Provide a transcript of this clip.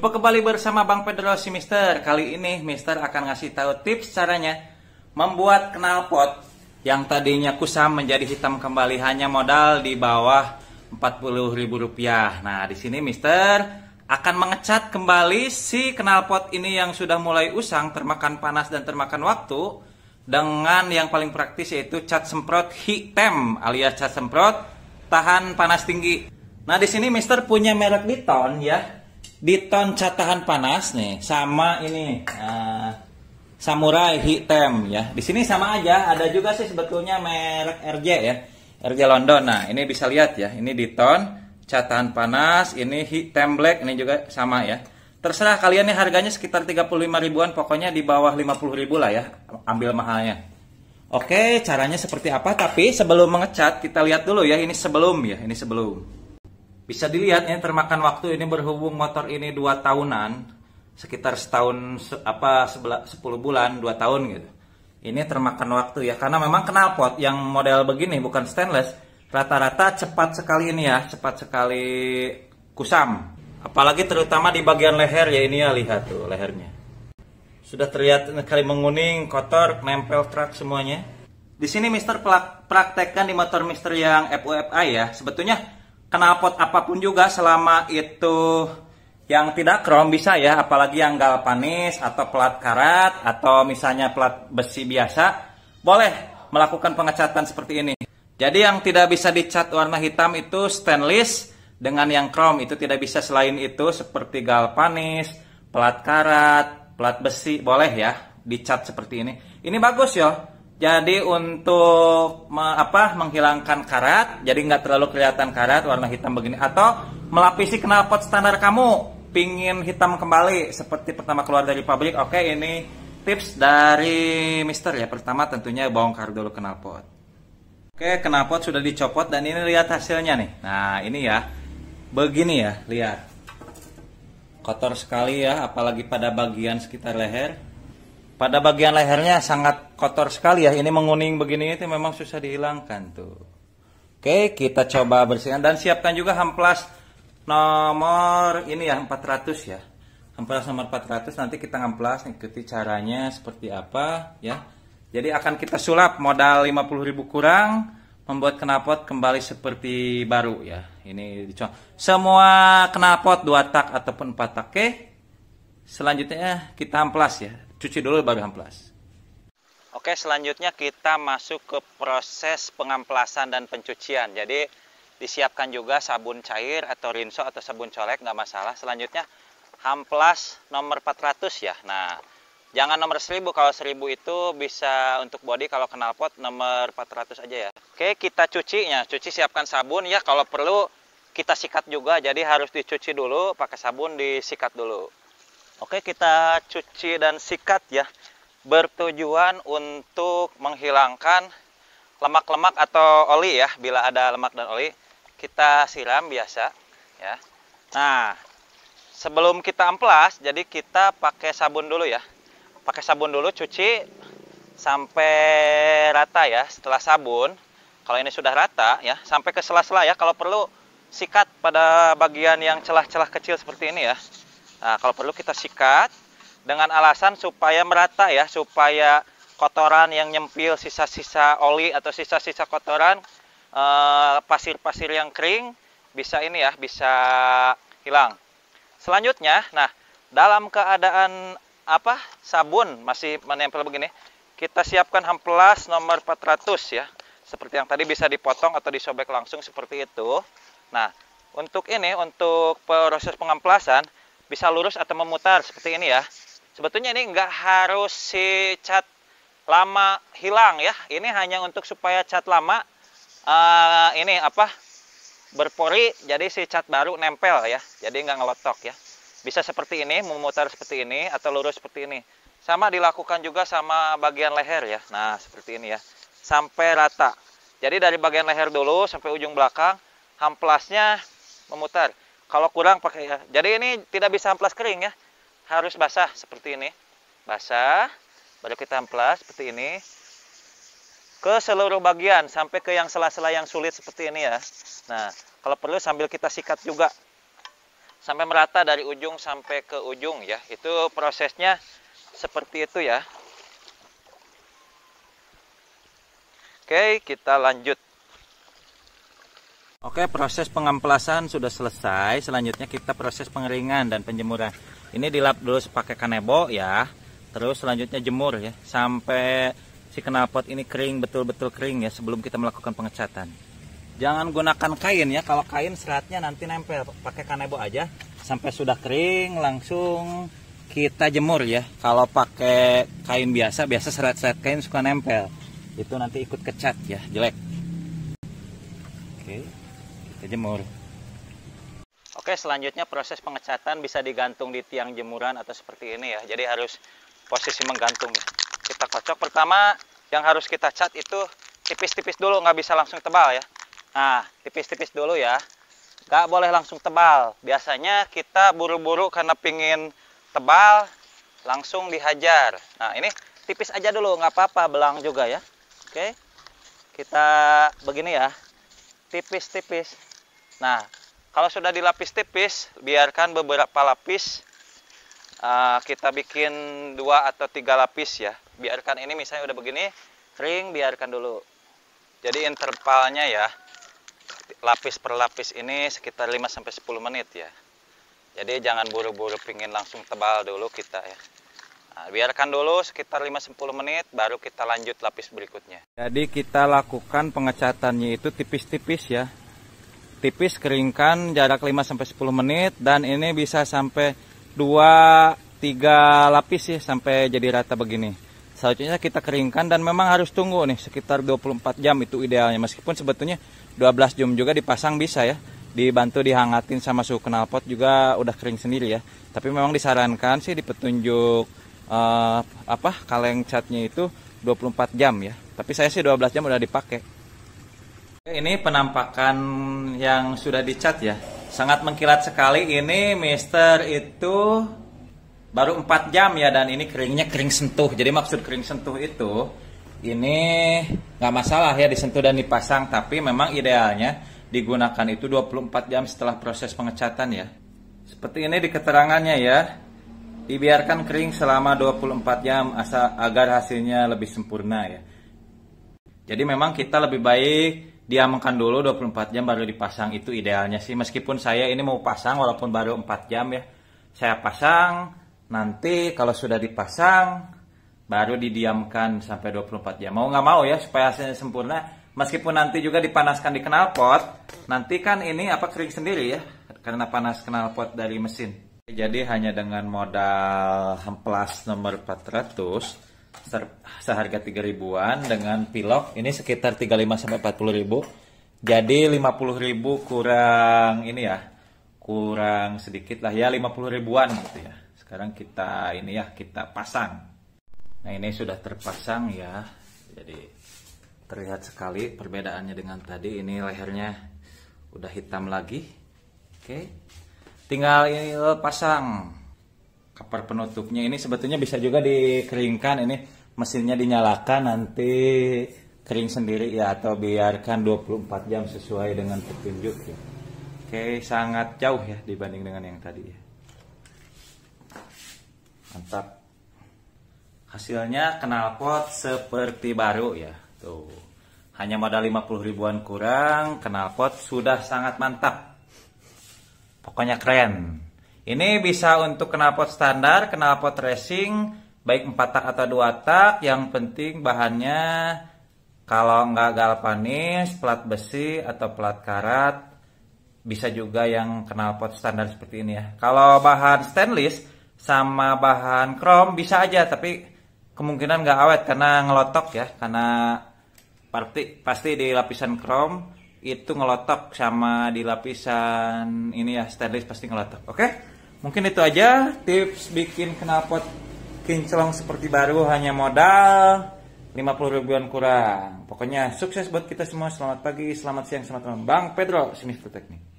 Jumpa kembali bersama Bang Pedro si Mister. Kali ini Mister akan ngasih tahu tips caranya membuat knalpot yang tadinya kusam menjadi hitam kembali hanya modal di bawah Rp40.000. Nah, di sini Mister akan mengecat kembali si knalpot ini yang sudah mulai usang, termakan panas dan termakan waktu dengan yang paling praktis yaitu cat semprot hitam alias cat semprot tahan panas tinggi. Nah, di sini Mister punya merek Diton ya. Diton cat tahan panas nih, sama ini Samurai hitam ya. Di sini sama aja, ada juga sih sebetulnya merek RJ ya, RJ London. Nah, ini bisa lihat ya, ini Diton cat tahan panas, ini hitam black, ini juga sama ya. Terserah kalian nih, harganya sekitar 35 ribuan, pokoknya di bawah 50.000 lah ya, ambil mahalnya. Oke, caranya seperti apa? Tapi sebelum mengecat kita lihat dulu ya, ini sebelum ya, ini sebelum. Bisa dilihat ya, termakan waktu ini berhubung motor ini 2 tahunan, sekitar setahun 10 bulan, 2 tahun gitu. Ini termakan waktu ya, karena memang knalpot yang model begini bukan stainless, rata-rata cepat sekali ini ya, cepat sekali kusam. Apalagi terutama di bagian leher ya, ini ya, lihat tuh lehernya. Sudah terlihat sekali menguning, kotor, nempel truk semuanya. Di sini Mister praktekkan di motor Mister yang FUFI ya, sebetulnya knalpot apapun juga selama itu yang tidak krom bisa ya, apalagi yang galvanis atau plat karat atau misalnya plat besi biasa, boleh melakukan pengecatan seperti ini. Jadi yang tidak bisa dicat warna hitam itu stainless dengan yang krom, itu tidak bisa. Selain itu seperti galvanis, plat karat, plat besi boleh ya dicat seperti ini. Ini bagus ya. Jadi untuk menghilangkan karat, jadi nggak terlalu kelihatan karat warna hitam begini, atau melapisi knalpot standar kamu pingin hitam kembali seperti pertama keluar dari pabrik. Oke, ini tips dari Mister ya. Pertama tentunya bongkar dulu knalpot. Oke, knalpot sudah dicopot dan ini lihat hasilnya nih. Nah, ini ya, begini ya, lihat kotor sekali ya, apalagi pada bagian sekitar leher. Pada bagian lehernya sangat kotor sekali ya. Ini menguning begini itu memang susah dihilangkan tuh. Oke, kita coba bersihkan dan siapkan juga hamplas nomor ini ya, 400 ya. Hamplas nomor 400, nanti kita ngamplas, ikuti caranya seperti apa ya. Jadi akan kita sulap modal 50.000 kurang, membuat knalpot kembali seperti baru ya. Ini dicontoh. Semua knalpot 2 tak ataupun 4 tak. Oke. Selanjutnya kita hamplas ya. Cuci dulu baru hamplas. Oke, selanjutnya kita masuk ke proses pengamplasan dan pencucian. Jadi disiapkan juga sabun cair atau rinso atau sabun colek, nggak masalah. Selanjutnya hamplas nomor 400 ya. Nah, jangan nomor 1000, kalau 1000 itu bisa untuk body, kalau knalpot nomor 400 aja ya. Oke, kita cucinya. Cuci, siapkan sabun ya, kalau perlu kita sikat juga. Jadi harus dicuci dulu, pakai sabun disikat dulu. Oke, kita cuci dan sikat ya, bertujuan untuk menghilangkan lemak-lemak atau oli ya. Bila ada lemak dan oli, kita siram biasa ya. Nah, sebelum kita amplas, jadi kita pakai sabun dulu ya. Pakai sabun dulu, cuci sampai rata ya. Setelah sabun, kalau ini sudah rata ya, sampai ke sela-sela ya. Kalau perlu sikat pada bagian yang celah-celah kecil seperti ini ya. Nah, kalau perlu kita sikat dengan alasan supaya merata ya, supaya kotoran yang nyempil, sisa-sisa oli atau sisa-sisa kotoran, pasir-pasir yang kering bisa ini ya, bisa hilang. Selanjutnya, nah, dalam keadaan sabun masih menempel begini, kita siapkan hamplas nomor 400 ya. Seperti yang tadi, bisa dipotong atau disobek langsung seperti itu. Nah, untuk ini, untuk proses pengamplasan, bisa lurus atau memutar seperti ini ya. Sebetulnya ini nggak harus si cat lama hilang ya. Ini hanya untuk supaya cat lama berpori, jadi si cat baru nempel ya. Jadi nggak ngelotok ya. Bisa seperti ini, memutar seperti ini, atau lurus seperti ini. Sama dilakukan juga sama bagian leher ya. Nah, seperti ini ya. Sampai rata. Jadi dari bagian leher dulu sampai ujung belakang, hamplasnya memutar. Kalau kurang pakai ya. Jadi ini tidak bisa amplas kering ya. Harus basah seperti ini. Basah, baru kita amplas seperti ini. Ke seluruh bagian sampai ke yang sela-sela yang sulit seperti ini ya. Nah, kalau perlu sambil kita sikat juga. sampai merata dari ujung sampai ke ujung ya. Itu prosesnya seperti itu ya. Oke, kita lanjut. Oke, proses pengamplasan sudah selesai. Selanjutnya kita proses pengeringan dan penjemuran. Ini dilap dulu pakai kanebo ya. Terus selanjutnya jemur ya, sampai si knalpot ini kering, betul-betul kering ya, sebelum kita melakukan pengecatan. Jangan gunakan kain ya, kalau kain seratnya nanti nempel. Pakai kanebo aja sampai sudah kering, langsung kita jemur ya. Kalau pakai kain biasa serat-serat kain suka nempel. Itu nanti ikut kecat ya, jelek. Oke, kita jemur. Oke, selanjutnya proses pengecatan bisa digantung di tiang jemuran atau seperti ini ya. Jadi harus posisi menggantung ya. Kita kocok. Pertama yang harus kita cat itu tipis-tipis dulu, nggak bisa langsung tebal ya. Nah, tipis-tipis dulu ya. Nggak boleh langsung tebal. Biasanya kita buru-buru karena pingin tebal, langsung dihajar. Nah, ini tipis aja dulu, nggak apa-apa, belang juga ya. Oke, kita begini ya, tipis-tipis. Nah, kalau sudah dilapis tipis, biarkan beberapa lapis. Kita bikin 2 atau 3 lapis ya. Biarkan ini misalnya udah begini, kering, biarkan dulu. Jadi intervalnya ya, lapis per lapis ini sekitar 5-10 menit ya. Jadi jangan buru-buru pingin langsung tebal dulu kita ya. Nah, biarkan dulu sekitar 5-10 menit, baru kita lanjut lapis berikutnya. Jadi kita lakukan pengecatannya itu tipis-tipis ya. Tipis, keringkan, jarak 5-10 menit. Dan ini bisa sampai 2-3 lapis ya, sampai jadi rata begini. Selanjutnya kita keringkan dan memang harus tunggu nih, sekitar 24 jam itu idealnya. Meskipun sebetulnya 12 jam juga dipasang bisa ya. Dibantu dihangatin sama suhu knalpot juga udah kering sendiri ya. Tapi memang disarankan sih di petunjuk kaleng catnya itu 24 jam ya, tapi saya sih 12 jam udah dipakai. Ini penampakan yang sudah dicat ya, sangat mengkilat sekali. Ini Mister itu baru 4 jam ya, dan ini keringnya kering sentuh. Jadi maksud kering sentuh itu ini nggak masalah ya disentuh dan dipasang, tapi memang idealnya digunakan itu 24 jam setelah proses pengecatan ya. Seperti ini di keterangannya ya. Dibiarkan kering selama 24 jam agar hasilnya lebih sempurna ya. Jadi memang kita lebih baik diamkan dulu 24 jam baru dipasang, itu idealnya sih. Meskipun saya ini mau pasang walaupun baru 4 jam ya. Saya pasang, nanti kalau sudah dipasang baru didiamkan sampai 24 jam. Mau nggak mau ya supaya hasilnya sempurna. Meskipun nanti juga dipanaskan di knalpot, nanti kan ini kering sendiri ya karena panas knalpot dari mesin. Jadi hanya dengan modal hemplas nomor 400 seharga 3.000-an dengan pilok ini sekitar 35-40.000. Jadi 50.000 kurang ini ya, kurang sedikit lah ya, 50.000-an gitu ya. Sekarang kita ini ya, kita pasang. Nah, ini sudah terpasang ya. Jadi terlihat sekali perbedaannya dengan tadi. Ini lehernya udah hitam lagi. Oke. Tinggal ini pasang cover penutupnya. Ini sebetulnya bisa juga dikeringkan. Ini mesinnya dinyalakan, nanti kering sendiri ya, atau biarkan 24 jam sesuai dengan petunjuk ya. Oke, sangat jauh ya dibanding dengan yang tadi ya. Mantap. Hasilnya knalpot seperti baru ya. Tuh. Hanya modal 50.000-an kurang, knalpot sudah sangat mantap. Pokoknya keren. Ini bisa untuk knalpot standar, knalpot racing, baik 4 tak atau 2 tak. Yang penting bahannya kalau nggak galvanis, plat besi atau plat karat. Bisa juga yang knalpot standar seperti ini ya. Kalau bahan stainless sama bahan krom bisa aja, tapi kemungkinan nggak awet karena ngelotok ya. Karena pasti di lapisan krom itu ngelotok, sama di lapisan ini ya stainless pasti ngelotok. Oke, mungkin itu aja tips bikin knalpot kinclong seperti baru hanya modal 50.000-an kurang. Pokoknya sukses buat kita semua. Selamat pagi, selamat siang, selamat malam. Bang Pedro, si Mister Teknik.